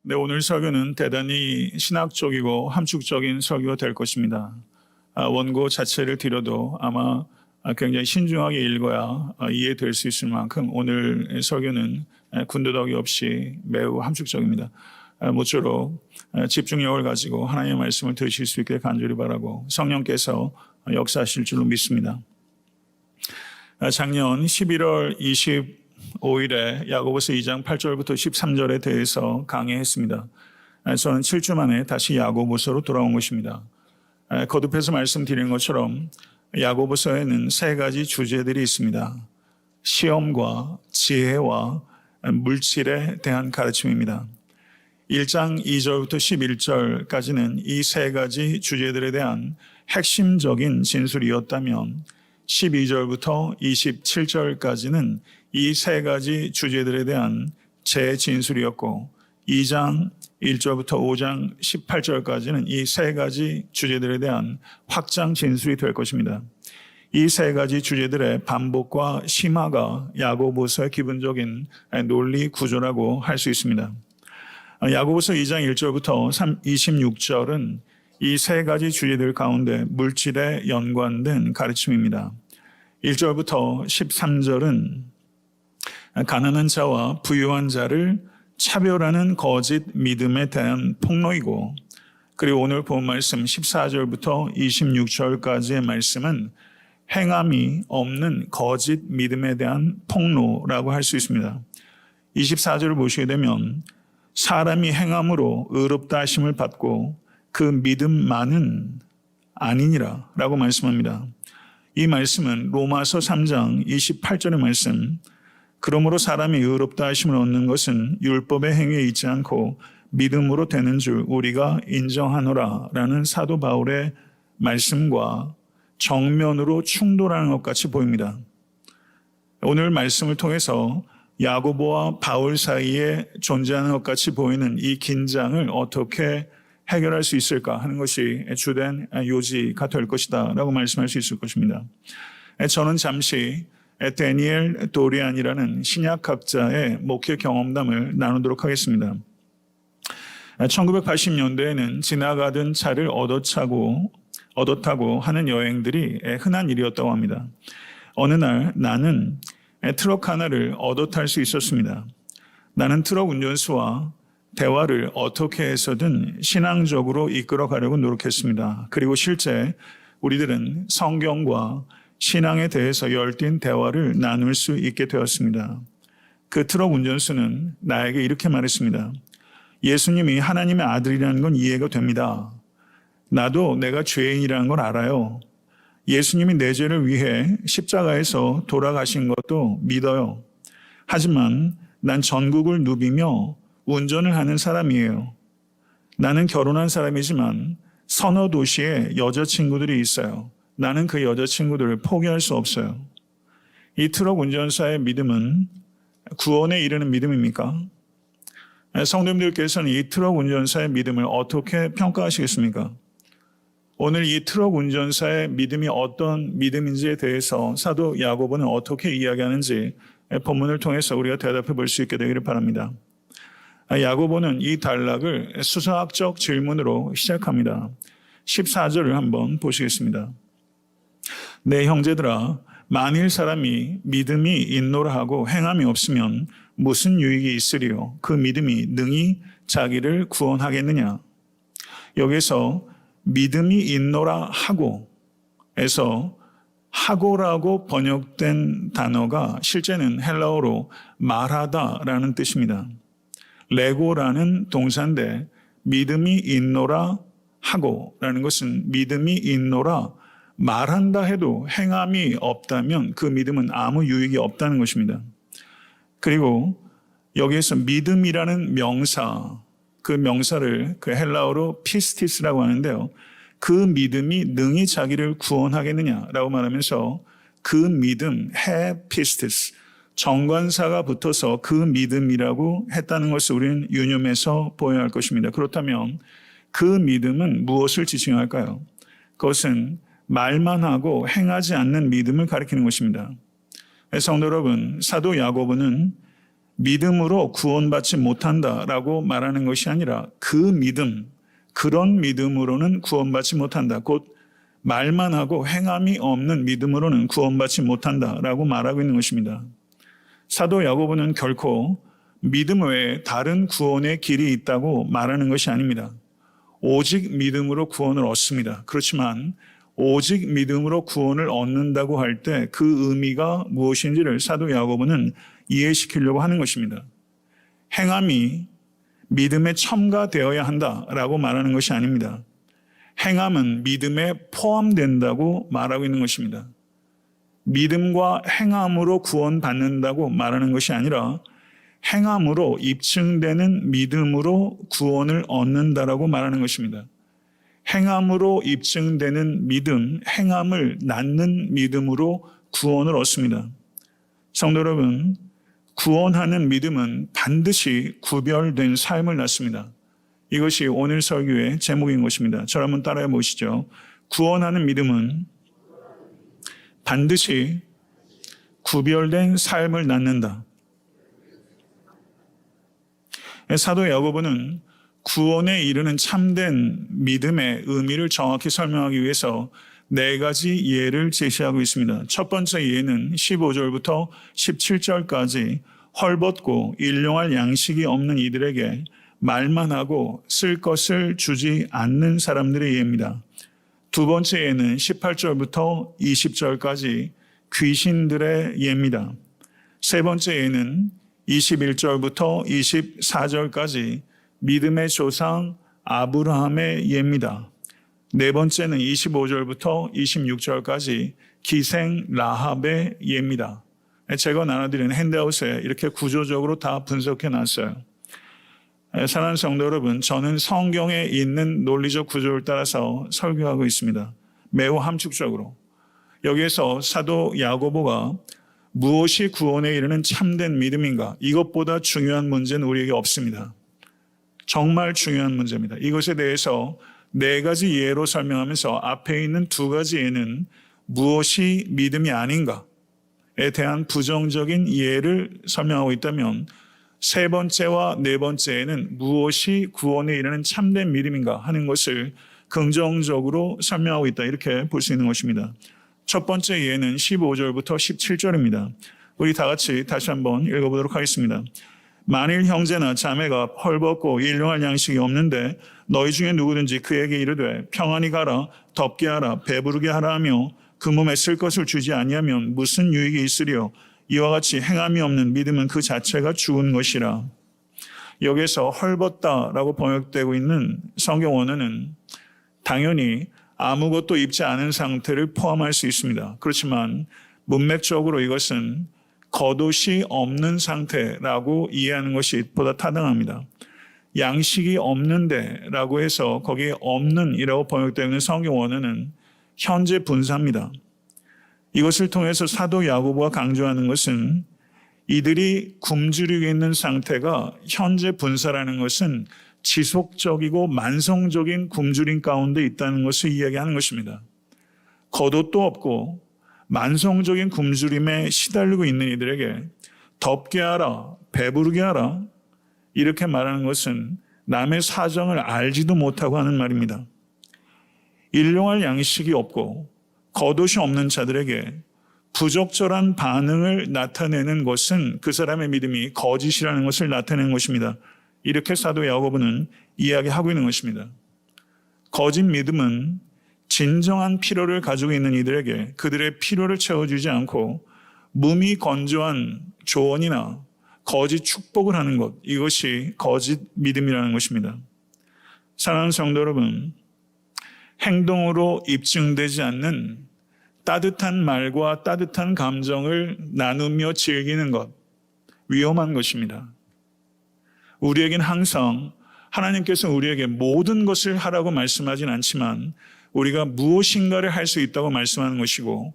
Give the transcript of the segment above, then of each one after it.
네, 오늘 설교는 대단히 신학적이고 함축적인 설교가 될 것입니다. 원고 자체를 들여도 아마 굉장히 신중하게 읽어야 이해될 수 있을 만큼 오늘 설교는 군더더기 없이 매우 함축적입니다. 모쪼록 집중력을 가지고 하나님의 말씀을 들으실 수 있게 간절히 바라고 성령께서 역사하실 줄로 믿습니다. 작년 11월 25일에 야고보서 2장 8절부터 13절에 대해서 강의했습니다. 저는 7주 만에 다시 야고보서로 돌아온 것입니다. 거듭해서 말씀드린 것처럼 야고보서에는 세 가지 주제들이 있습니다. 시험과 지혜와 물질에 대한 가르침입니다. 1장 2절부터 11절까지는 이 세 가지 주제들에 대한 핵심적인 진술이었다면 12절부터 27절까지는 이 세 가지 주제들에 대한 재진술이었고 2장 1절부터 5장 18절까지는 이 세 가지 주제들에 대한 확장 진술이 될 것입니다. 이 세 가지 주제들의 반복과 심화가 야고보서의 기본적인 논리 구조라고 할 수 있습니다. 야고보서 2장 1절부터 26절은 이 세 가지 주제들 가운데 물질에 연관된 가르침입니다. 1절부터 13절은 가난한 자와 부유한 자를 차별하는 거짓 믿음에 대한 폭로이고, 그리고 오늘 본 말씀 14절부터 26절까지의 말씀은 행함이 없는 거짓 믿음에 대한 폭로라고 할 수 있습니다. 24절을 보시게 되면 사람이 행함으로 의롭다 하심을 받고 그 믿음만은 아니니라 라고 말씀합니다. 이 말씀은 로마서 3장 28절의 말씀, 그러므로 사람이 의롭다 하심을 얻는 것은 율법의 행위에 있지 않고 믿음으로 되는 줄 우리가 인정하노라 라는 사도 바울의 말씀과 정면으로 충돌하는 것 같이 보입니다. 오늘 말씀을 통해서 야고보와 바울 사이에 존재하는 것 같이 보이는 이 긴장을 어떻게 해결할 수 있을까 하는 것이 주된 요지가 될 것이다 라고 말씀할 수 있을 것입니다. 저는 잠시 데니엘 도리안이라는 신약학자의 목회 경험담을 나누도록 하겠습니다. 1980년대에는 지나가던 차를 얻어 타고 하는 여행들이 흔한 일이었다고 합니다. 어느 날 나는 트럭 하나를 얻어 탈 수 있었습니다. 나는 트럭 운전수와 대화를 어떻게 해서든 신앙적으로 이끌어 가려고 노력했습니다. 그리고 실제 우리들은 성경과 신앙에 대해서 열띤 대화를 나눌 수 있게 되었습니다. 그 트럭 운전수는 나에게 이렇게 말했습니다. 예수님이 하나님의 아들이라는 건 이해가 됩니다. 나도 내가 죄인이라는 걸 알아요. 예수님이 내 죄를 위해 십자가에서 돌아가신 것도 믿어요. 하지만 난 전국을 누비며 운전을 하는 사람이에요. 나는 결혼한 사람이지만 서너 도시에 여자친구들이 있어요. 나는 그 여자친구들을 포기할 수 없어요. 이 트럭 운전사의 믿음은 구원에 이르는 믿음입니까? 성도님들께서는 이 트럭 운전사의 믿음을 어떻게 평가하시겠습니까? 오늘 이 트럭 운전사의 믿음이 어떤 믿음인지에 대해서 사도 야고보는 어떻게 이야기하는지 본문을 통해서 우리가 대답해 볼 수 있게 되기를 바랍니다. 야고보는 이 단락을 수사학적 질문으로 시작합니다. 14절을 한번 보시겠습니다. 내 형제들아, 만일 사람이 믿음이 있노라 하고 행함이 없으면 무슨 유익이 있으리요? 그 믿음이 능히 자기를 구원하겠느냐? 여기서 믿음이 있노라 하고에서 하고라고 번역된 단어가 실제는 헬라어로 말하다라는 뜻입니다. 레고라는 동사인데 믿음이 있노라 하고라는 것은 믿음이 있노라 말한다 해도 행함이 없다면 그 믿음은 아무 유익이 없다는 것입니다. 그리고 여기에서 믿음이라는 명사, 그 명사를 그 헬라어로 피스티스라고 하는데요. 그 믿음이 능히 자기를 구원하겠느냐라고 말하면서 그 믿음, 피스티스, 정관사가 붙어서 그 믿음이라고 했다는 것을 우리는 유념해서 보여야 할 것입니다. 그렇다면 그 믿음은 무엇을 지칭할까요? 그것은 말만 하고 행하지 않는 믿음을 가리키는 것입니다. 성도 여러분, 사도 야고보는 믿음으로 구원받지 못한다라고 말하는 것이 아니라 그 믿음, 그런 믿음으로는 구원받지 못한다. 곧 말만 하고 행함이 없는 믿음으로는 구원받지 못한다라고 말하고 있는 것입니다. 사도 야고보는 결코 믿음 외에 다른 구원의 길이 있다고 말하는 것이 아닙니다. 오직 믿음으로 구원을 얻습니다. 그렇지만 오직 믿음으로 구원을 얻는다고 할 때 그 의미가 무엇인지를 사도 야고보는 이해시키려고 하는 것입니다. 행함이 믿음에 첨가되어야 한다라고 말하는 것이 아닙니다. 행함은 믿음에 포함된다고 말하고 있는 것입니다. 믿음과 행함으로 구원받는다고 말하는 것이 아니라 행함으로 입증되는 믿음으로 구원을 얻는다라고 말하는 것입니다. 행함으로 입증되는 믿음, 행함을 낳는 믿음으로 구원을 얻습니다. 성도 여러분, 구원하는 믿음은 반드시 구별된 삶을 낳습니다. 이것이 오늘 설교의 제목인 것입니다. 저를 한번 따라해 보시죠. 구원하는 믿음은 반드시 구별된 삶을 낳는다. 사도 야고보는 구원에 이르는 참된 믿음의 의미를 정확히 설명하기 위해서 4가지 예를 제시하고 있습니다. 첫 번째 예는 15절부터 17절까지 헐벗고 일용할 양식이 없는 이들에게 말만 하고 쓸 것을 주지 않는 사람들의 예입니다. 두 번째 예는 18절부터 20절까지 귀신들의 예입니다. 세 번째 예는 21절부터 24절까지 믿음의 조상 아브라함의 예입니다. 네 번째는 25절부터 26절까지 기생 라합의 예입니다. 제가 나눠드리는 핸드아웃에 이렇게 구조적으로 다 분석해 놨어요. 사랑하는 성도 여러분, 저는 성경에 있는 논리적 구조를 따라서 설교하고 있습니다. 매우 함축적으로. 여기에서 사도 야고보가 무엇이 구원에 이르는 참된 믿음인가? 이것보다 중요한 문제는 우리에게 없습니다. 정말 중요한 문제입니다. 이것에 대해서 4가지 예로 설명하면서 앞에 있는 2가지 예는 무엇이 믿음이 아닌가에 대한 부정적인 예를 설명하고 있다면 세 번째와 네 번째에는 무엇이 구원에 이르는 참된 믿음인가 하는 것을 긍정적으로 설명하고 있다. 이렇게 볼 수 있는 것입니다. 첫 번째 예는 15절부터 17절입니다. 우리 다 같이 다시 한번 읽어보도록 하겠습니다. 만일 형제나 자매가 헐벗고 일용할 양식이 없는데 너희 중에 누구든지 그에게 이르되 평안히 가라, 덥게 하라, 배부르게 하라 하며 그 몸에 쓸 것을 주지 아니하면 무슨 유익이 있으리요? 이와 같이 행함이 없는 믿음은 그 자체가 죽은 것이라. 여기에서 헐벗다라고 번역되고 있는 성경 원어는 당연히 아무것도 입지 않은 상태를 포함할 수 있습니다. 그렇지만 문맥적으로 이것은 겉옷이 없는 상태라고 이해하는 것이 보다 타당합니다. 양식이 없는데라고 해서 거기에 없는이라고 번역되어 있는 성경 원어는 현재 분사입니다. 이것을 통해서 사도 야고보가 강조하는 것은 이들이 굶주리고 있는 상태가 현재 분사라는 것은 지속적이고 만성적인 굶주림 가운데 있다는 것을 이야기하는 것입니다. 겉옷도 없고 만성적인 굶주림에 시달리고 있는 이들에게 덥게 하라, 배부르게 하라 이렇게 말하는 것은 남의 사정을 알지도 못하고 하는 말입니다. 일용할 양식이 없고 겉옷이 없는 자들에게 부적절한 반응을 나타내는 것은 그 사람의 믿음이 거짓이라는 것을 나타내는 것입니다. 이렇게 사도 야고보는 이야기하고 있는 것입니다. 거짓 믿음은 진정한 필요를 가지고 있는 이들에게 그들의 필요를 채워주지 않고 몸이 건조한 조언이나 거짓 축복을 하는 것, 이것이 거짓 믿음이라는 것입니다. 사랑하는 성도 여러분, 행동으로 입증되지 않는 따뜻한 말과 따뜻한 감정을 나누며 즐기는 것, 위험한 것입니다. 우리에겐 항상 하나님께서 우리에게 모든 것을 하라고 말씀하진 않지만 우리가 무엇인가를 할 수 있다고 말씀하는 것이고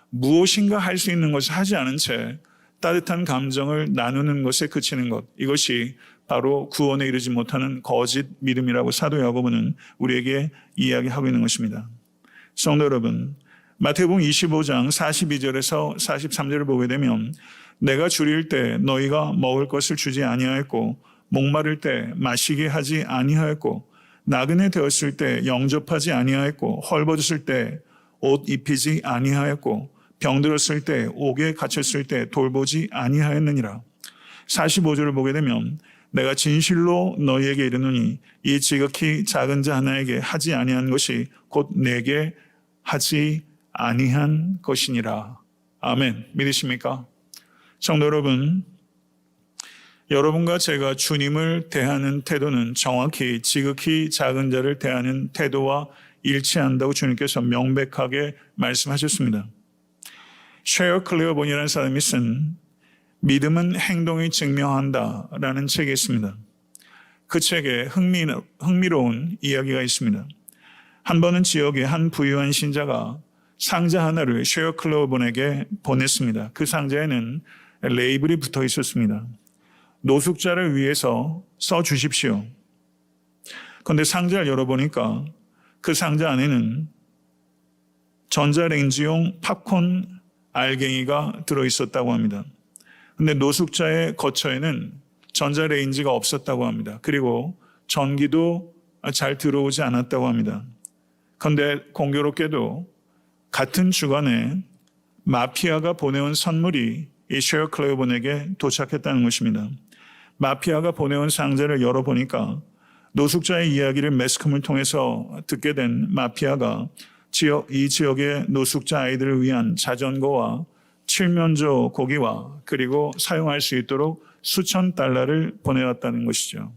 무엇인가 할 수 있는 것을 하지 않은 채 따뜻한 감정을 나누는 것에 그치는 것, 이것이 바로 구원에 이르지 못하는 거짓 믿음이라고 사도 야고보는 우리에게 이야기하고 있는 것입니다. 성도 여러분, 마태복음 25장 42절에서 43절을 보게 되면 내가 줄일 때 너희가 먹을 것을 주지 아니하였고 목마를 때 마시게 하지 아니하였고 나그네 되었을 때 영접하지 아니하였고 헐벗었을 때 옷 입히지 아니하였고 병들었을 때 옥에 갇혔을 때 돌보지 아니하였느니라. 45절을 보게 되면 내가 진실로 너희에게 이르노니 이 지극히 작은 자 하나에게 하지 아니한 것이 곧 내게 하지 아니한 것이니라. 아멘. 믿으십니까? 성도 여러분, 여러분과 제가 주님을 대하는 태도는 정확히 지극히 작은 자를 대하는 태도와 일치한다고 주님께서 명백하게 말씀하셨습니다. 셰어 클레어본이라는 사람이 쓴 믿음은 행동이 증명한다라는 책이 있습니다. 그 책에 흥미로운 이야기가 있습니다. 한 번은 지역의 한 부유한 신자가 상자 하나를 셰어 클레어본에게 보냈습니다. 그 상자에는 레이블이 붙어 있었습니다. 노숙자를 위해서 써주십시오. 그런데 상자를 열어보니까 그 상자 안에는 전자레인지용 팝콘 알갱이가 들어있었다고 합니다. 그런데 노숙자의 거처에는 전자레인지가 없었다고 합니다. 그리고 전기도 잘 들어오지 않았다고 합니다. 그런데 공교롭게도 같은 주간에 마피아가 보내온 선물이 이 셰어 클레어본에게 도착했다는 것입니다. 마피아가 보내온 상자를 열어보니까 노숙자의 이야기를 매스컴을 통해서 듣게 된 마피아가 이 지역의 노숙자 아이들을 위한 자전거와 칠면조 고기와 그리고 사용할 수 있도록 수천 달러를 보내왔다는 것이죠.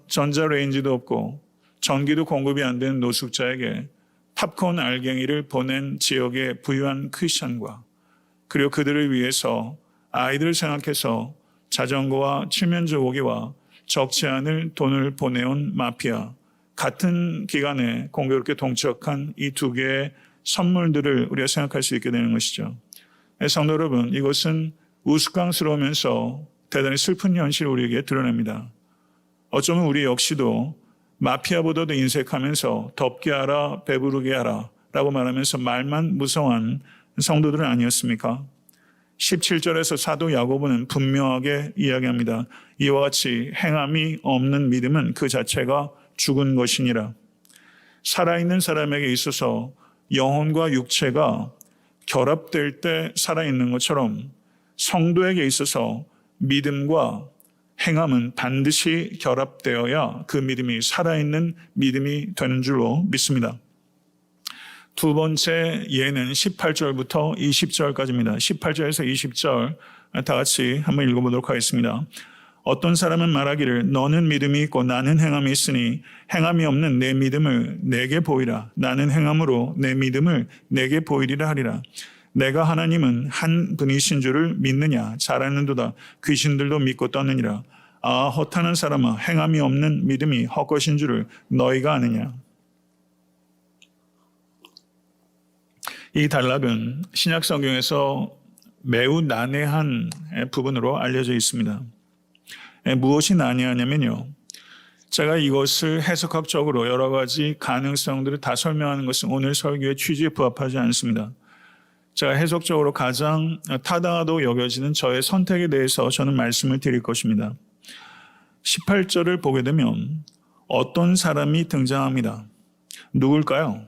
전자레인지도 없고 전기도 공급이 안 되는 노숙자에게 팝콘 알갱이를 보낸 지역의 부유한 크리스천과 그리고 그들을 위해서 아이들을 생각해서 자전거와 칠면조 고기와 적지 않을 돈을 보내온 마피아, 같은 기간에 공교롭게 동척한 이 두 개의 선물들을 우리가 생각할 수 있게 되는 것이죠. 성도 여러분, 이것은 우스꽝스러우면서 대단히 슬픈 현실을 우리에게 드러냅니다. 어쩌면 우리 역시도 마피아보다도 인색하면서 덥게 하라, 배부르게 하라 라고 말하면서 말만 무성한 성도들은 아니었습니까? 17절에서 사도 야고보는 분명하게 이야기합니다. 이와 같이 행함이 없는 믿음은 그 자체가 죽은 것이니라. 살아있는 사람에게 있어서 영혼과 육체가 결합될 때 살아있는 것처럼 성도에게 있어서 믿음과 행함은 반드시 결합되어야 그 믿음이 살아있는 믿음이 되는 줄로 믿습니다. 두 번째 예는 18절부터 20절까지입니다. 18절에서 20절 다 같이 한번 읽어보도록 하겠습니다. 어떤 사람은 말하기를 너는 믿음이 있고 나는 행함이 있으니 행함이 없는 내 믿음을 내게 보이라. 나는 행함으로 내 믿음을 내게 보이리라 하리라. 내가 하나님은 한 분이신 줄을 믿느냐? 잘 아는도다. 귀신들도 믿고 떠느니라. 아, 허탄한 사람아, 행함이 없는 믿음이 헛것인 줄을 너희가 아느냐? 이 단락은 신약 성경에서 매우 난해한 부분으로 알려져 있습니다. 무엇이 난해하냐면요, 제가 이것을 해석학적으로 여러 가지 가능성들을 다 설명하는 것은 오늘 설교의 취지에 부합하지 않습니다. 제가 해석적으로 가장 타당하다고 여겨지는 저의 선택에 대해서 저는 말씀을 드릴 것입니다. 18절을 보게 되면 어떤 사람이 등장합니다. 누굴까요?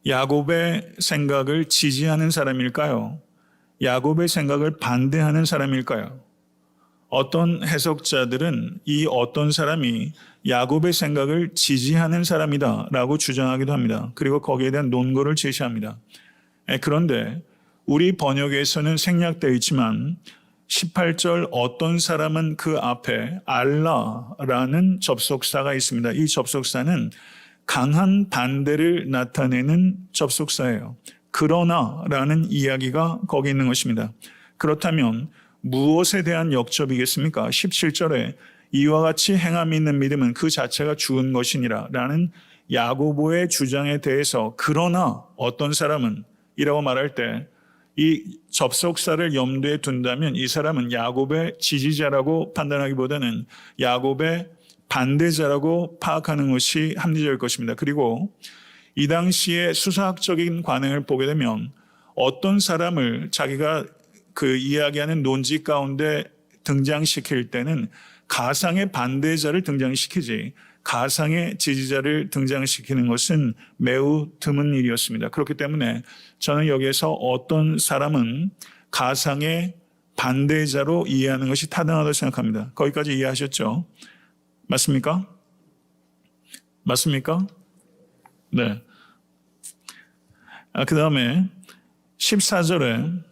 야곱의 생각을 지지하는 사람일까요? 야곱의 생각을 반대하는 사람일까요? 어떤 해석자들은 이 어떤 사람이 야곱의 생각을 지지하는 사람이다 라고 주장하기도 합니다. 그리고 거기에 대한 논거를 제시합니다. 그런데 우리 번역에서는 생략되어 있지만 18절 어떤 사람은 그 앞에 알라라는 접속사가 있습니다. 이 접속사는 강한 반대를 나타내는 접속사예요. 그러나라는 이야기가 거기 있는 것입니다. 그렇다면 무엇에 대한 역접이겠습니까? 17절에 이와 같이 행함이 있는 믿음은 그 자체가 죽은 것이니라 라는 야고보의 주장에 대해서 그러나 어떤 사람은 이라고 말할 때 이 접속사를 염두에 둔다면 이 사람은 야곱의 지지자라고 판단하기보다는 야곱의 반대자라고 파악하는 것이 합리적일 것입니다. 그리고 이 당시의 수사학적인 관행을 보게 되면 어떤 사람을 자기가 그 이야기하는 논지 가운데 등장시킬 때는 가상의 반대자를 등장시키지 가상의 지지자를 등장시키는 것은 매우 드문 일이었습니다. 그렇기 때문에 저는 여기에서 어떤 사람은 가상의 반대자로 이해하는 것이 타당하다고 생각합니다. 거기까지 이해하셨죠? 맞습니까? 맞습니까? 네. 그 다음에 14절에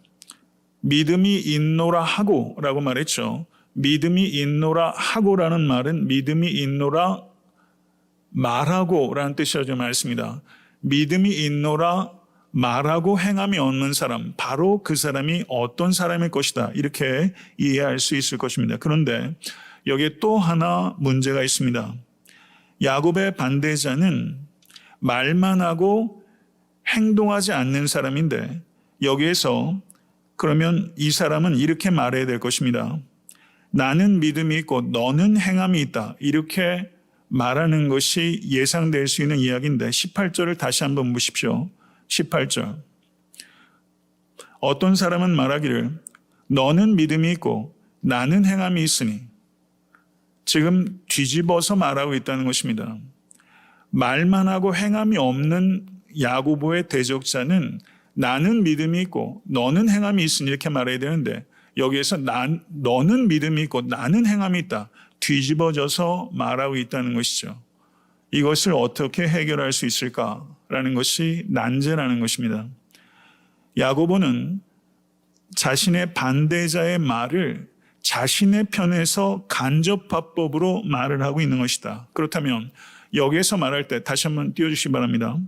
믿음이 있노라 하고 라고 말했죠. 믿음이 있노라 하고라는 말은 믿음이 있노라 말하고 라는 뜻이라고 말했습니다. 믿음이 있노라 말하고 행함이 없는 사람, 바로 그 사람이 어떤 사람일 것이다. 이렇게 이해할 수 있을 것입니다. 그런데 여기에 또 하나 문제가 있습니다. 야곱의 반대자는 말만 하고 행동하지 않는 사람인데 여기에서 그러면 이 사람은 이렇게 말해야 될 것입니다. 나는 믿음이 있고 너는 행함이 있다. 이렇게 말하는 것이 예상될 수 있는 이야기인데 18절을 다시 한번 보십시오. 18절. 어떤 사람은 말하기를 너는 믿음이 있고 나는 행함이 있으니 지금 뒤집어서 말하고 있다는 것입니다. 말만 하고 행함이 없는 야고보의 대적자는 나는 믿음이 있고 너는 행함이 있으니 이렇게 말해야 되는데 여기에서 너는 믿음이 있고 나는 행함이 있다. 뒤집어져서 말하고 있다는 것이죠. 이것을 어떻게 해결할 수 있을까라는 것이 난제라는 것입니다. 야고보는 자신의 반대자의 말을 자신의 편에서 간접화법으로 말을 하고 있는 것이다. 그렇다면 여기에서 말할 때 다시 한번 띄워주시기 바랍니다.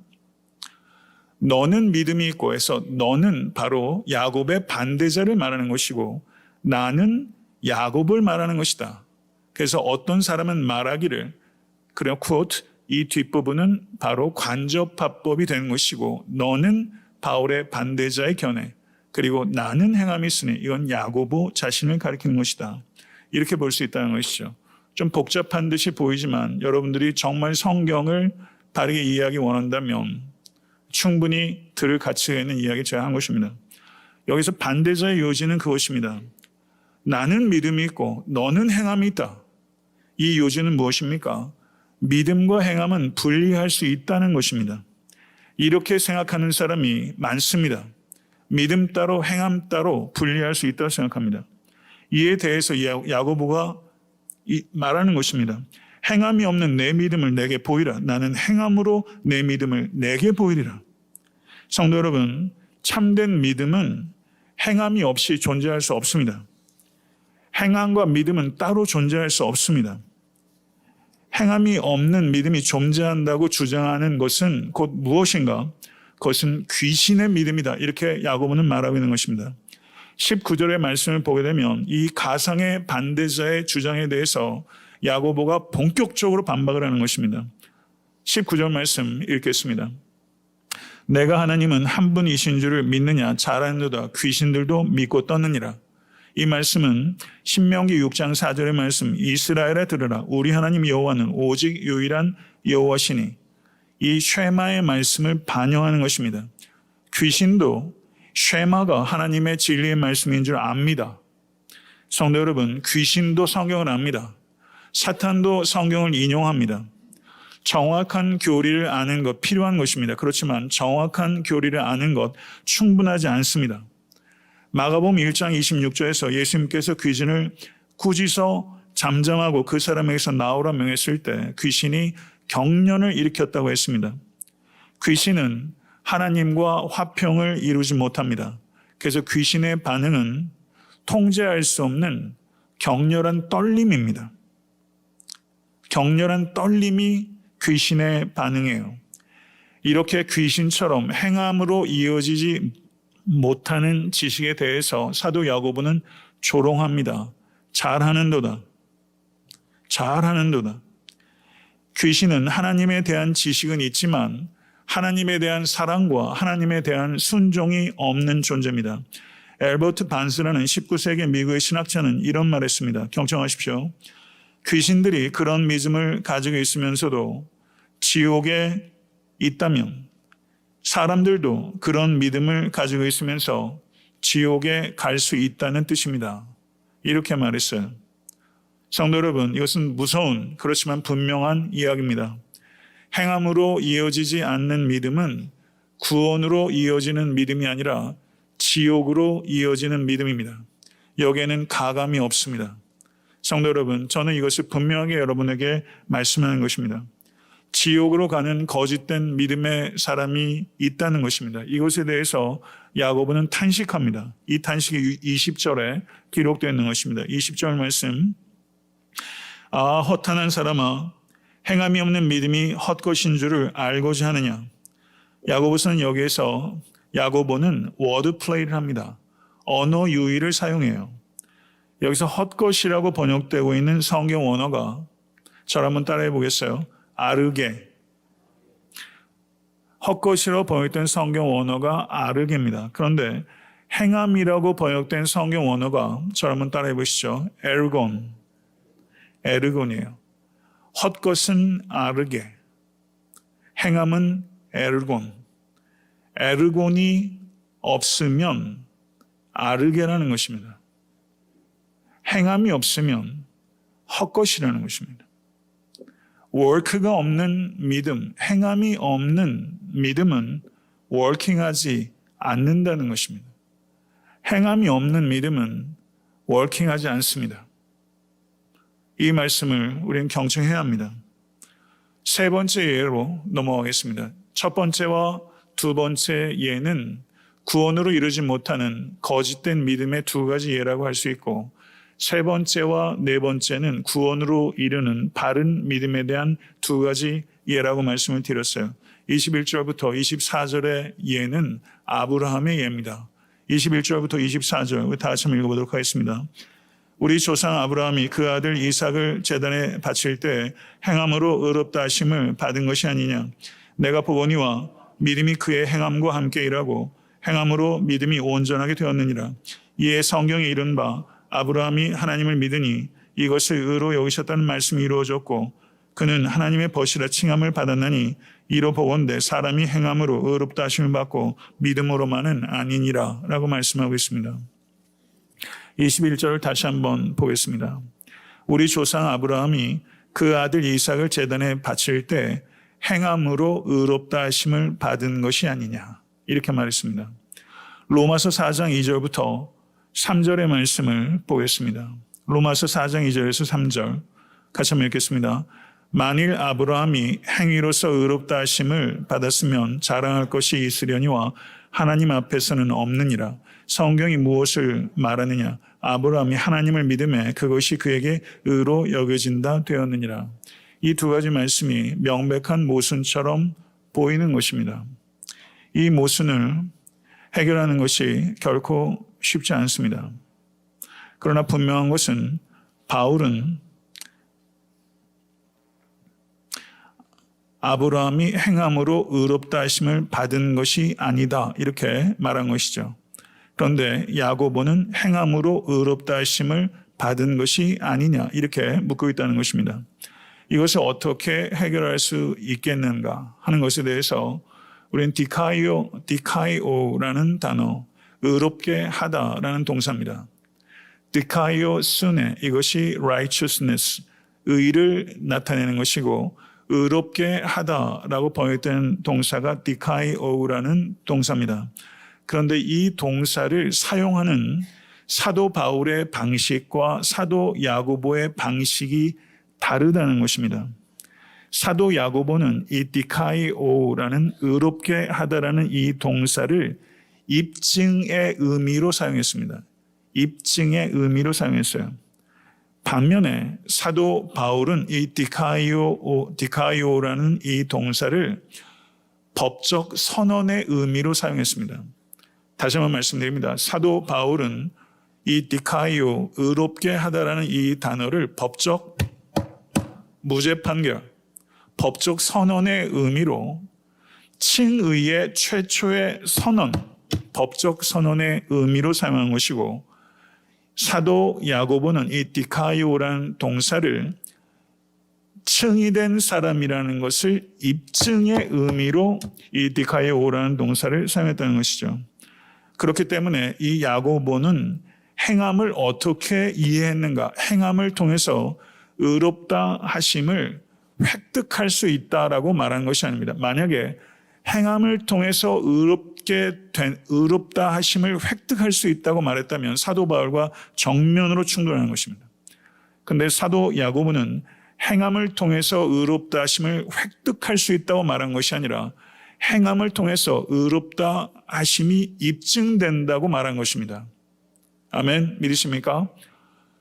너는 믿음이 있고 해서 너는 바로 야곱의 반대자를 말하는 것이고 나는 야곱을 말하는 것이다. 그래서 어떤 사람은 말하기를 그래 quote 이 뒷부분은 바로 간접화법이 되는 것이고 너는 바울의 반대자의 견해 그리고 나는 행함이 있으니 이건 야고보 자신을 가리키는 것이다. 이렇게 볼 수 있다는 것이죠. 좀 복잡한 듯이 보이지만 여러분들이 정말 성경을 바르게 이해하기 원한다면 충분히 들을 가치가 있는 이야기 제가 한 것입니다. 여기서 반대자의 요지는 그것입니다. 나는 믿음이 있고 너는 행함이 있다. 이 요지는 무엇입니까? 믿음과 행함은 분리할 수 있다는 것입니다. 이렇게 생각하는 사람이 많습니다. 믿음 따로 행함 따로 분리할 수 있다고 생각합니다. 이에 대해서 야고보가 말하는 것입니다. 행함이 없는 내 믿음을 내게 보이라. 나는 행함으로 내 믿음을 내게 보이리라. 성도 여러분, 참된 믿음은 행함이 없이 존재할 수 없습니다. 행함과 믿음은 따로 존재할 수 없습니다. 행함이 없는 믿음이 존재한다고 주장하는 것은 곧 무엇인가? 그것은 귀신의 믿음이다. 이렇게 야고보는 말하고 있는 것입니다. 19절의 말씀을 보게 되면 이 가상의 반대자의 주장에 대해서 야고보가 본격적으로 반박을 하는 것입니다. 19절 말씀 읽겠습니다. 내가 하나님은 한 분이신 줄을 믿느냐 잘 아노다 귀신들도 믿고 떠느니라. 이 말씀은 신명기 6장 4절의 말씀 이스라엘에 들으라 우리 하나님 여호와는 오직 유일한 여호와시니 이 쉐마의 말씀을 반영하는 것입니다. 귀신도 쉐마가 하나님의 진리의 말씀인 줄 압니다. 성도 여러분, 귀신도 성경을 압니다. 사탄도 성경을 인용합니다. 정확한 교리를 아는 것 필요한 것입니다. 그렇지만 정확한 교리를 아는 것 충분하지 않습니다. 마가복음 1장 26절에서 예수님께서 귀신을 꾸짖어 잠잠하고 그 사람에게서 나오라 명했을 때 귀신이 경련을 일으켰다고 했습니다. 귀신은 하나님과 화평을 이루지 못합니다. 그래서 귀신의 반응은 통제할 수 없는 격렬한 떨림입니다. 격렬한 떨림이 귀신의 반응이에요. 이렇게 귀신처럼 행함으로 이어지지 못하는 지식에 대해서 사도 야고보는 조롱합니다. 잘하는도다. 잘하는도다. 귀신은 하나님에 대한 지식은 있지만 하나님에 대한 사랑과 하나님에 대한 순종이 없는 존재입니다. 엘버트 반스라는 19세기 미국의 신학자는 이런 말을 했습니다. 경청하십시오. 귀신들이 그런 믿음을 가지고 있으면서도 지옥에 있다면 사람들도 그런 믿음을 가지고 있으면서 지옥에 갈 수 있다는 뜻입니다. 이렇게 말했어요. 성도 여러분, 이것은 무서운 그렇지만 분명한 이야기입니다. 행함으로 이어지지 않는 믿음은 구원으로 이어지는 믿음이 아니라 지옥으로 이어지는 믿음입니다. 여기에는 가감이 없습니다. 성도 여러분, 저는 이것을 분명하게 여러분에게 말씀하는 것입니다. 지옥으로 가는 거짓된 믿음의 사람이 있다는 것입니다. 이것에 대해서 야고보는 탄식합니다. 이 탄식이 20절에 기록되어 있는 것입니다. 20절 말씀. 아, 허탄한 사람아, 행함이 없는 믿음이 헛것인 줄을 알고자 하느냐. 야고보서는 여기에서 야고보는 워드 플레이를 합니다. 언어 유희를 사용해요. 여기서 헛것이라고 번역되고 있는 성경 원어가 저를 한번 따라해 보겠어요. 아르게. 헛것이라고 번역된 성경 원어가 아르게입니다. 그런데 행함이라고 번역된 성경 원어가 저를 한번 따라해 보시죠. 에르곤. 에르곤이에요. 헛것은 아르게. 행함은 에르곤. 에르곤이 없으면 아르게라는 것입니다. 행함이 없으면 헛것이라는 것입니다. 워크가 없는 믿음, 행함이 없는 믿음은 워킹하지 않는다는 것입니다. 행함이 없는 믿음은 워킹하지 않습니다. 이 말씀을 우리는 경청해야 합니다. 세 번째 예로 넘어가겠습니다. 첫 번째와 두 번째 예는 구원으로 이루지 못하는 거짓된 믿음의 두 가지 예라고 할 수 있고, 세 번째와 네 번째는 구원으로 이르는 바른 믿음에 대한 두 가지 예라고 말씀을 드렸어요. 21절부터 24절의 예는 아브라함의 예입니다. 21절부터 24절 다 같이 한번 읽어보도록 하겠습니다. 우리 조상 아브라함이 그 아들 이삭을 제단에 바칠 때 행함으로 의롭다 하심을 받은 것이 아니냐. 내가 보거니와 믿음이 그의 행함과 함께 일하고 행함으로 믿음이 온전하게 되었느니라. 이에 성경에 이른 바 아브라함이 하나님을 믿으니 이것을 의로 여기셨다는 말씀이 이루어졌고 그는 하나님의 벗이라 칭함을 받았나니 이로 보건대 사람이 행함으로 의롭다 하심을 받고 믿음으로만은 아니니라 라고 말씀하고 있습니다. 21절을 다시 한번 보겠습니다. 우리 조상 아브라함이 그 아들 이삭을 제단에 바칠 때 행함으로 의롭다 하심을 받은 것이 아니냐 이렇게 말했습니다. 로마서 4장 2절부터 3절의 말씀을 보겠습니다. 로마서 4장 2절에서 3절 같이 한번 읽겠습니다. 만일 아브라함이 행위로서 의롭다 하심을 받았으면 자랑할 것이 있으려니와 하나님 앞에서는 없느니라. 성경이 무엇을 말하느냐? 아브라함이 하나님을 믿음에 그것이 그에게 의로 여겨진다 되었느니라. 이 두 가지 말씀이 명백한 모순처럼 보이는 것입니다. 이 모순을 해결하는 것이 결코 쉽지 않습니다. 그러나 분명한 것은 바울은 아브라함이 행함으로 의롭다 하심을 받은 것이 아니다 이렇게 말한 것이죠. 그런데 야고보는 행함으로 의롭다 하심을 받은 것이 아니냐 이렇게 묻고 있다는 것입니다. 이것을 어떻게 해결할 수 있겠는가 하는 것에 대해서 우리는 디카이오라는 단어, 의롭게 하다라는 동사입니다. 디카이오 순에 이것이 righteousness, 의를 나타내는 것이고 의롭게 하다라고 번역된 동사가 디카이오라는 동사입니다. 그런데 이 동사를 사용하는 사도 바울의 방식과 사도 야고보의 방식이 다르다는 것입니다. 사도 야고보는 이 디카이오라는 의롭게 하다라는 이 동사를 입증의 의미로 사용했습니다. 입증의 의미로 사용했어요. 반면에 사도 바울은 이 디카이오라는 이 동사를 법적 선언의 의미로 사용했습니다. 다시 한번 말씀드립니다. 사도 바울은 이 디카이오, 의롭게 하다라는 이 단어를 법적 무죄 판결, 법적 선언의 의미로 칭의의 최초의 선언, 법적 선언의 의미로 사용한 것이고 사도 야고보는 이 디카이오라는 동사를 층이 된 사람이라는 것을 입증의 의미로 이 디카이오라는 동사를 사용했다는 것이죠. 그렇기 때문에 이 야고보는 행함을 어떻게 이해했는가, 행함을 통해서 의롭다 하심을 획득할 수 있다라고 말하는 것이 아닙니다. 만약에 행함을 통해서 의롭다 하심을 획득할 수 있다고 말했다면 사도 바울과 정면으로 충돌하는 것입니다. 그런데 사도 야고보는 행함을 통해서 의롭다 하심을 획득할 수 있다고 말한 것이 아니라 행함을 통해서 의롭다 하심이 입증된다고 말한 것입니다. 아멘. 믿으십니까?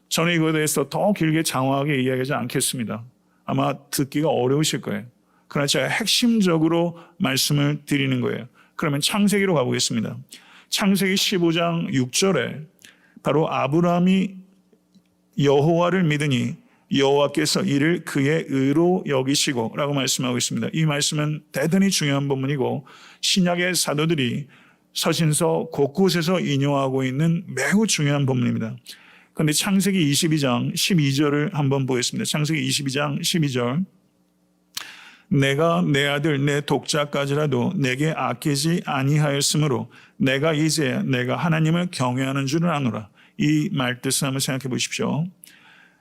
저는 이거에 대해서 더 길게 장황하게 이야기하지 않겠습니다. 아마 듣기가 어려우실 거예요. 그러나 제가 핵심적으로 말씀을 드리는 거예요. 그러면 창세기로 가보겠습니다. 창세기 15장 6절에 바로 아브라함이 여호와를 믿으니 여호와께서 이를 그의 의로 여기시고 라고 말씀하고 있습니다. 이 말씀은 대단히 중요한 본문이고 신약의 사도들이 서신서 곳곳에서 인용하고 있는 매우 중요한 본문입니다. 그런데 창세기 22장 12절을 한번 보겠습니다. 창세기 22장 12절. 내가 내 아들 내 독자까지라도 내게 아끼지 아니하였으므로 내가 이제 내가 하나님을 경외하는 줄을 아노라. 이 말뜻을 한번 생각해 보십시오.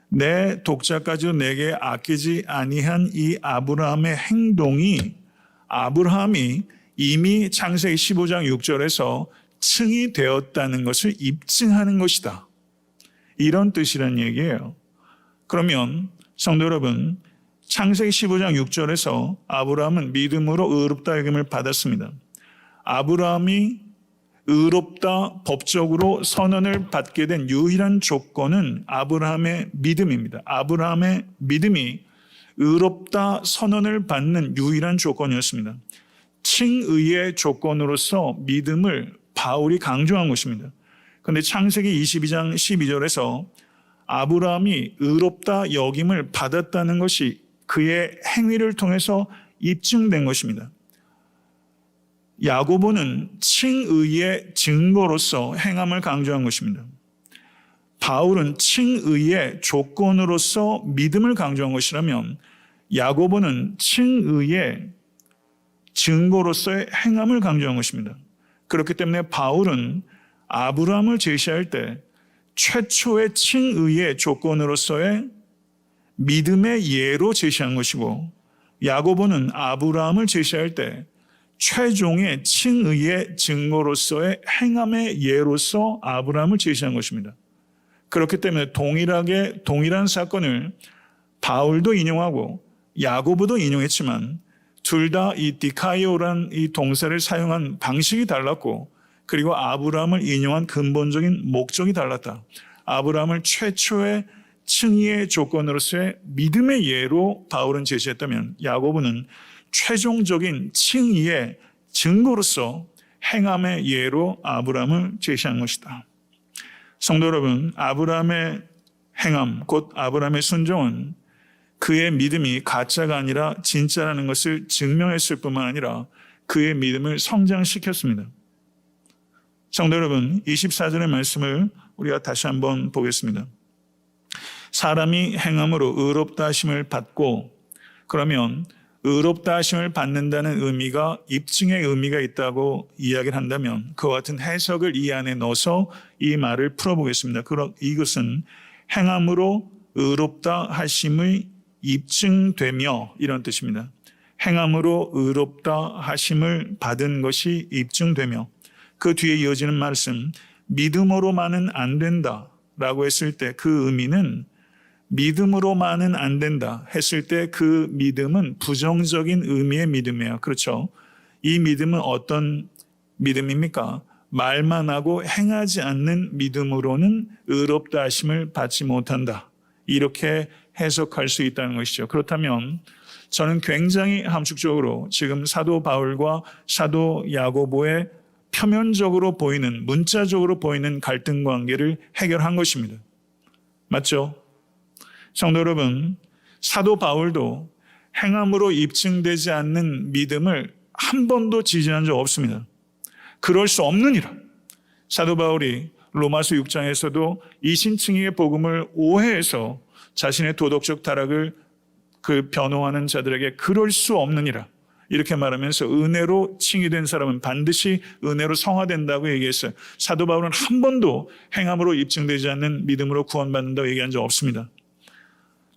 내 독자까지도 내게 아끼지 아니한 이 아브라함의 행동이 아브라함이 이미 창세기 15장 6절에서 층이 되었다는 것을 입증하는 것이다. 이런 뜻이란 얘기예요. 그러면 성도 여러분, 창세기 15장 6절에서 아브라함은 믿음으로 의롭다 여김을 받았습니다. 아브라함이 의롭다 법적으로 선언을 받게 된 유일한 조건은 아브라함의 믿음입니다. 아브라함의 믿음이 의롭다 선언을 받는 유일한 조건이었습니다. 칭의의 조건으로서 믿음을 바울이 강조한 것입니다. 그런데 창세기 22장 12절에서 아브라함이 의롭다 여김을 받았다는 것이 그의 행위를 통해서 입증된 것입니다. 야고보는 칭의의 증거로서 행함을 강조한 것입니다. 바울은 칭의의 조건으로서 믿음을 강조한 것이라면 야고보는 칭의의 증거로서의 행함을 강조한 것입니다. 그렇기 때문에 바울은 아브라함을 제시할 때 최초의 칭의의 조건으로서의 믿음의 예로 제시한 것이고 야고보는 아브라함을 제시할 때 최종의 칭의의 증거로서의 행함의 예로서 아브라함을 제시한 것입니다. 그렇기 때문에 동일한 사건을 바울도 인용하고 야고보도 인용했지만 둘 다 이 디카이오란 이 동사를 사용한 방식이 달랐고 그리고 아브라함을 인용한 근본적인 목적이 달랐다. 아브라함을 최초의 칭의의 조건으로서의 믿음의 예로 바울은 제시했다면 야고보는 최종적인 칭의의 증거로서 행함의 예로 아브라함을 제시한 것이다. 성도 여러분, 아브라함의 행함, 곧 아브라함의 순종은 그의 믿음이 가짜가 아니라 진짜라는 것을 증명했을 뿐만 아니라 그의 믿음을 성장시켰습니다. 성도 여러분, 24절의 말씀을 우리가 다시 한번 보겠습니다. 사람이 행함으로 의롭다 하심을 받고, 그러면 의롭다 하심을 받는다는 의미가 입증의 의미가 있다고 이야기를 한다면 그와 같은 해석을 이 안에 넣어서 이 말을 풀어보겠습니다. 이것은 행함으로 의롭다 하심의 입증되며 이런 뜻입니다. 행함으로 의롭다 하심을 받은 것이 입증되며 그 뒤에 이어지는 말씀 믿음으로만은 안 된다라고 했을 때 그 의미는 믿음으로만은 안 된다 했을 때 그 믿음은 부정적인 의미의 믿음이에요. 그렇죠? 이 믿음은 어떤 믿음입니까? 말만 하고 행하지 않는 믿음으로는 의롭다 하심을 받지 못한다. 이렇게 해석할 수 있다는 것이죠. 그렇다면 저는 굉장히 함축적으로 지금 사도 바울과 사도 야고보의 표면적으로 보이는 문자적으로 보이는 갈등 관계를 해결한 것입니다. 맞죠? 성도 여러분, 사도 바울도 행함으로 입증되지 않는 믿음을 한 번도 지지한 적 없습니다. 그럴 수 없느니라. 사도 바울이 로마서 6장에서도 이신칭의의 복음을 오해해서 자신의 도덕적 타락을 그 변호하는 자들에게 그럴 수 없느니라 이렇게 말하면서 은혜로 칭의된 사람은 반드시 은혜로 성화된다고 얘기했어요. 사도 바울은 한 번도 행함으로 입증되지 않는 믿음으로 구원받는다고 얘기한 적 없습니다.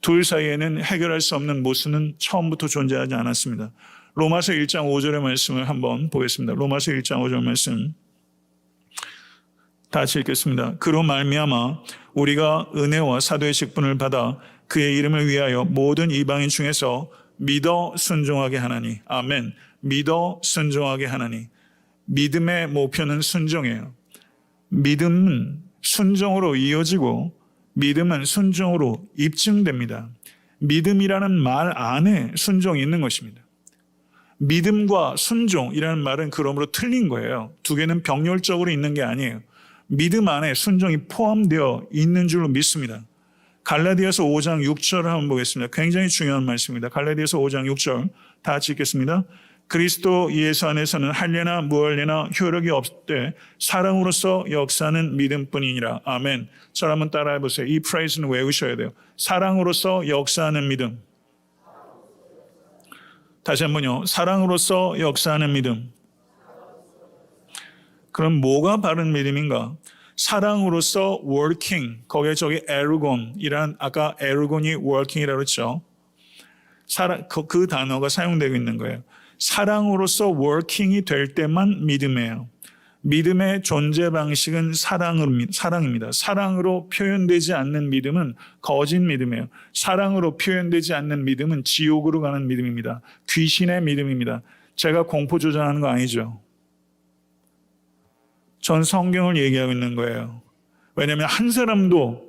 둘 사이에는 해결할 수 없는 모순은 처음부터 존재하지 않았습니다. 로마서 1장 5절의 말씀을 한번 보겠습니다. 로마서 1장 5절 말씀 다 같이 읽겠습니다. 그로 말미암아 우리가 은혜와 사도의 직분을 받아 그의 이름을 위하여 모든 이방인 중에서 믿어 순종하게 하나니. 아멘. 믿어 순종하게 하나니. 믿음의 목표는 순종이에요. 믿음은 순종으로 이어지고 믿음은 순종으로 입증됩니다. 믿음이라는 말 안에 순종이 있는 것입니다. 믿음과 순종이라는 말은 그러므로 틀린 거예요. 두 개는 병렬적으로 있는 게 아니에요. 믿음 안에 순종이 포함되어 있는 줄로 믿습니다. 갈라디아서 5장 6절을 한번 보겠습니다. 굉장히 중요한 말씀입니다. 갈라디아서 5장 6절 다 같이 읽겠습니다. 그리스도 예수 안에서는 할례나 무할례나 효력이 없되 사랑으로서 역사하는 믿음뿐이니라. 아멘. 저를 한번 따라해 보세요. 이 프레이즈는 외우셔야 돼요. 사랑으로서 역사하는 믿음. 다시 한번요. 사랑으로서 역사하는 믿음. 그럼 뭐가 바른 믿음인가? 사랑으로서 working, 거기에 저기 에르곤이란 아까 에르곤이 working이라고 그랬죠. 그 단어가 사용되고 있는 거예요. 사랑으로서 working이 될 때만 믿음이에요. 믿음의 존재 방식은 사랑입니다. 사랑으로 표현되지 않는 믿음은 거짓 믿음이에요. 사랑으로 표현되지 않는 믿음은 지옥으로 가는 믿음입니다. 귀신의 믿음입니다. 제가 공포 조장하는 거 아니죠. 전 성경을 얘기하고 있는 거예요. 왜냐하면 한 사람도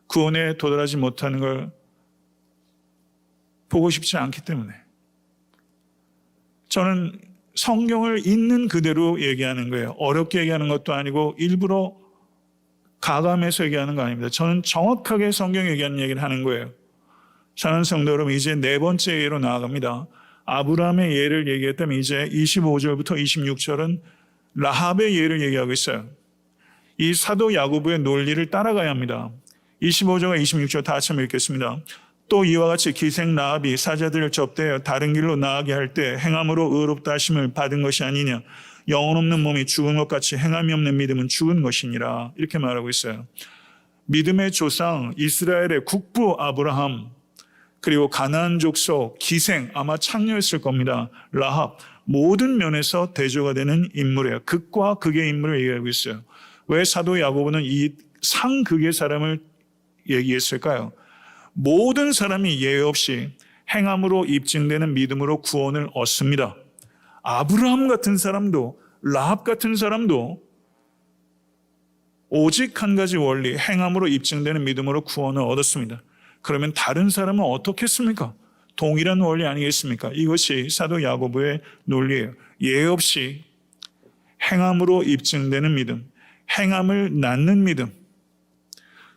구원에 도달하지 못하는 걸 보고 싶지 않기 때문에. 저는 성경을 있는 그대로 얘기하는 거예요. 어렵게 얘기하는 것도 아니고 일부러 가감해서 얘기하는 거 아닙니다. 저는 정확하게 성경 얘기하는 얘기를 하는 거예요. 사랑하는 성도 여러분, 이제 네 번째 예로 나아갑니다. 아브라함의 예를 얘기했다면 이제 25절부터 26절은 라합의 예를 얘기하고 있어요. 이 사도 야고보의 논리를 따라가야 합니다. 25절과 26절 다 같이 한번 읽겠습니다. 또 이와 같이 기생 라합이 사자들을 접대하여 다른 길로 나아가게 할 때 행함으로 의롭다 하심을 받은 것이 아니냐. 영혼 없는 몸이 죽은 것 같이 행함이 없는 믿음은 죽은 것이니라. 이렇게 말하고 있어요. 믿음의 조상 이스라엘의 국부 아브라함, 그리고 가나안 족속 기생, 아마 창녀였을 겁니다. 라합, 모든 면에서 대조가 되는 인물이에요. 극과 극의 인물을 얘기하고 있어요. 왜 사도 야고보는 이 상극의 사람을 얘기했을까요? 모든 사람이 예외 없이 행함으로 입증되는 믿음으로 구원을 얻습니다. 아브라함 같은 사람도 라합 같은 사람도 오직 한 가지 원리, 행함으로 입증되는 믿음으로 구원을 얻었습니다. 그러면 다른 사람은 어떻게 했습니까? 동일한 원리 아니겠습니까? 이것이 사도 야고보의 논리예요. 예외 없이 행함으로 입증되는 믿음, 행함을 낳는 믿음,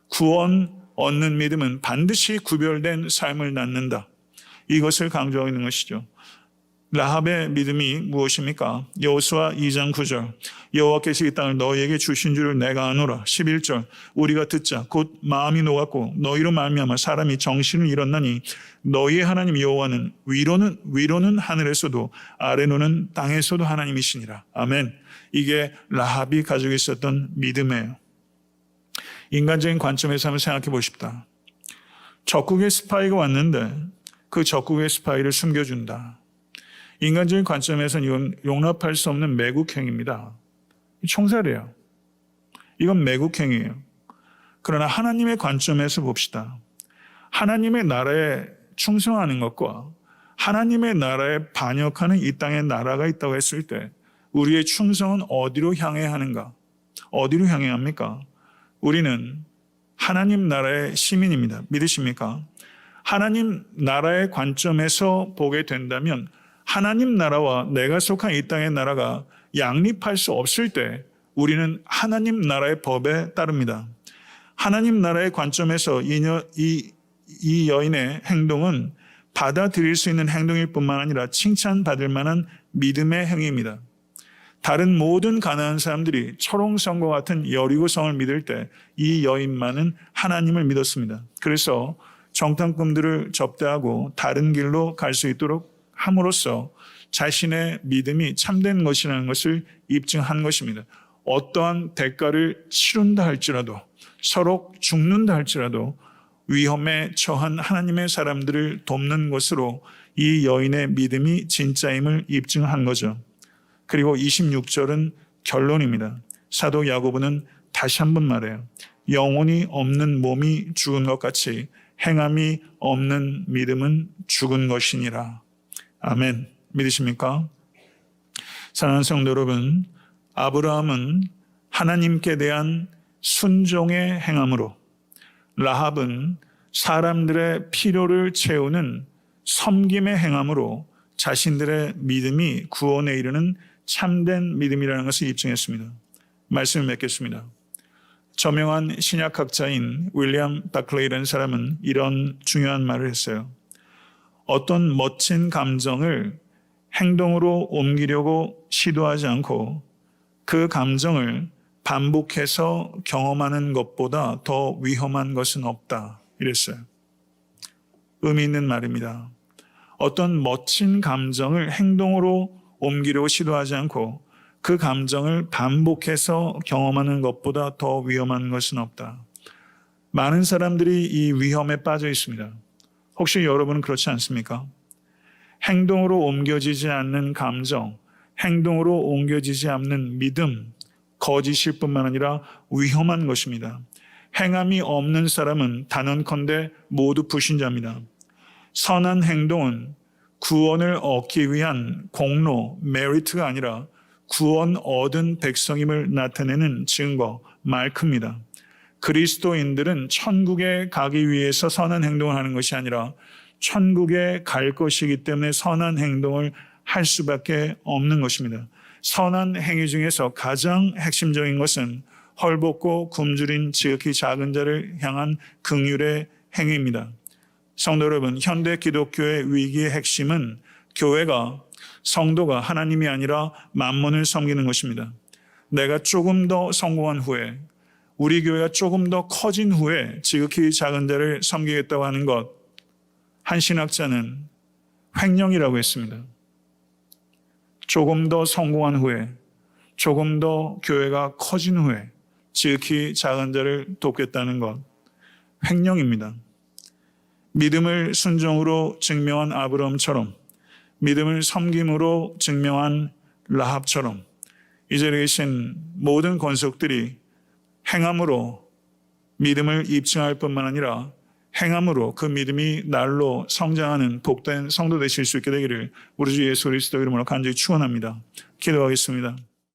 구원 얻는 믿음은 반드시 구별된 삶을 낳는다. 이것을 강조하고 있는 것이죠. 라합의 믿음이 무엇입니까? 여호수아 2장 9절 여호와께서 이 땅을 너희에게 주신 줄을 내가 아노라. 11절 우리가 듣자 곧 마음이 녹았고 너희로 말미암아 사람이 정신을 잃었나니 너희의 하나님 여호와는 위로는 하늘에서도 아래로는 땅에서도 하나님이시니라. 아멘. 이게 라합이 가지고 있었던 믿음이에요. 인간적인 관점에서 한번 생각해 보십시다. 적국의 스파이가 왔는데 그 적국의 스파이를 숨겨준다. 인간적인 관점에서는 이건 용납할 수 없는 매국행위입니다. 총살이에요. 이건 매국행위예요. 그러나 하나님의 관점에서 봅시다. 하나님의 나라에 충성하는 것과 하나님의 나라에 반역하는 이 땅에 나라가 있다고 했을 때 우리의 충성은 어디로 향해야 하는가? 어디로 향해야 합니까? 우리는 하나님 나라의 시민입니다. 믿으십니까? 하나님 나라의 관점에서 보게 된다면 하나님 나라와 내가 속한 이 땅의 나라가 양립할 수 없을 때 우리는 하나님 나라의 법에 따릅니다. 하나님 나라의 관점에서 이 여인의 행동은 받아들일 수 있는 행동일 뿐만 아니라 칭찬받을 만한 믿음의 행위입니다. 다른 모든 가나안 사람들이 초롱성과 같은 여리고성을 믿을 때 이 여인만은 하나님을 믿었습니다. 그래서 정탐꾼들을 접대하고 다른 길로 갈 수 있도록 함으로써 자신의 믿음이 참된 것이라는 것을 입증한 것입니다. 어떠한 대가를 치른다 할지라도, 서로 죽는다 할지라도 위험에 처한 하나님의 사람들을 돕는 것으로 이 여인의 믿음이 진짜임을 입증한 거죠. 그리고 26절은 결론입니다. 사도 야고보는 다시 한번 말해요. 영혼이 없는 몸이 죽은 것 같이 행함이 없는 믿음은 죽은 것이니라. 아멘. 믿으십니까? 사랑하는 성도 여러분, 아브라함은 하나님께 대한 순종의 행함으로, 라합은 사람들의 필요를 채우는 섬김의 행함으로 자신들의 믿음이 구원에 이르는 참된 믿음이라는 것을 입증했습니다. 말씀을 맺겠습니다. 저명한 신약학자인 윌리엄 바클레이라는 사람은 이런 중요한 말을 했어요. 어떤 멋진 감정을 행동으로 옮기려고 시도하지 않고 그 감정을 반복해서 경험하는 것보다 더 위험한 것은 없다. 이랬어요. 의미 있는 말입니다. 어떤 멋진 감정을 행동으로 옮기려고 시도하지 않고 그 감정을 반복해서 경험하는 것보다 더 위험한 것은 없다. 많은 사람들이 이 위험에 빠져 있습니다. 혹시 여러분은 그렇지 않습니까? 행동으로 옮겨지지 않는 감정, 행동으로 옮겨지지 않는 믿음, 거짓일 뿐만 아니라 위험한 것입니다. 행함이 없는 사람은 단언컨대 모두 불신자입니다. 선한 행동은 구원을 얻기 위한 공로, 메리트가 아니라 구원 얻은 백성임을 나타내는 증거, 마크입니다. 그리스도인들은 천국에 가기 위해서 선한 행동을 하는 것이 아니라 천국에 갈 것이기 때문에 선한 행동을 할 수밖에 없는 것입니다. 선한 행위 중에서 가장 핵심적인 것은 헐벗고 굶주린 지극히 작은 자를 향한 긍휼의 행위입니다. 성도 여러분, 현대 기독교의 위기의 핵심은 교회가, 성도가 하나님이 아니라 만몬을 섬기는 것입니다. 내가 조금 더 성공한 후에, 우리 교회가 조금 더 커진 후에 지극히 작은 자를 섬기겠다고 하는 것, 한 신학자는 횡령이라고 했습니다. 조금 더 성공한 후에, 조금 더 교회가 커진 후에 지극히 작은 자를 돕겠다는 것, 횡령입니다. 믿음을 순종으로 증명한 아브라함처럼, 믿음을 섬김으로 증명한 라합처럼 이 자리에 계신 모든 권속들이 행함으로 믿음을 입증할 뿐만 아니라 행함으로 그 믿음이 날로 성장하는 복된 성도 되실 수 있게 되기를 우리 주 예수 그리스도 이름으로 간절히 축원합니다. 기도하겠습니다.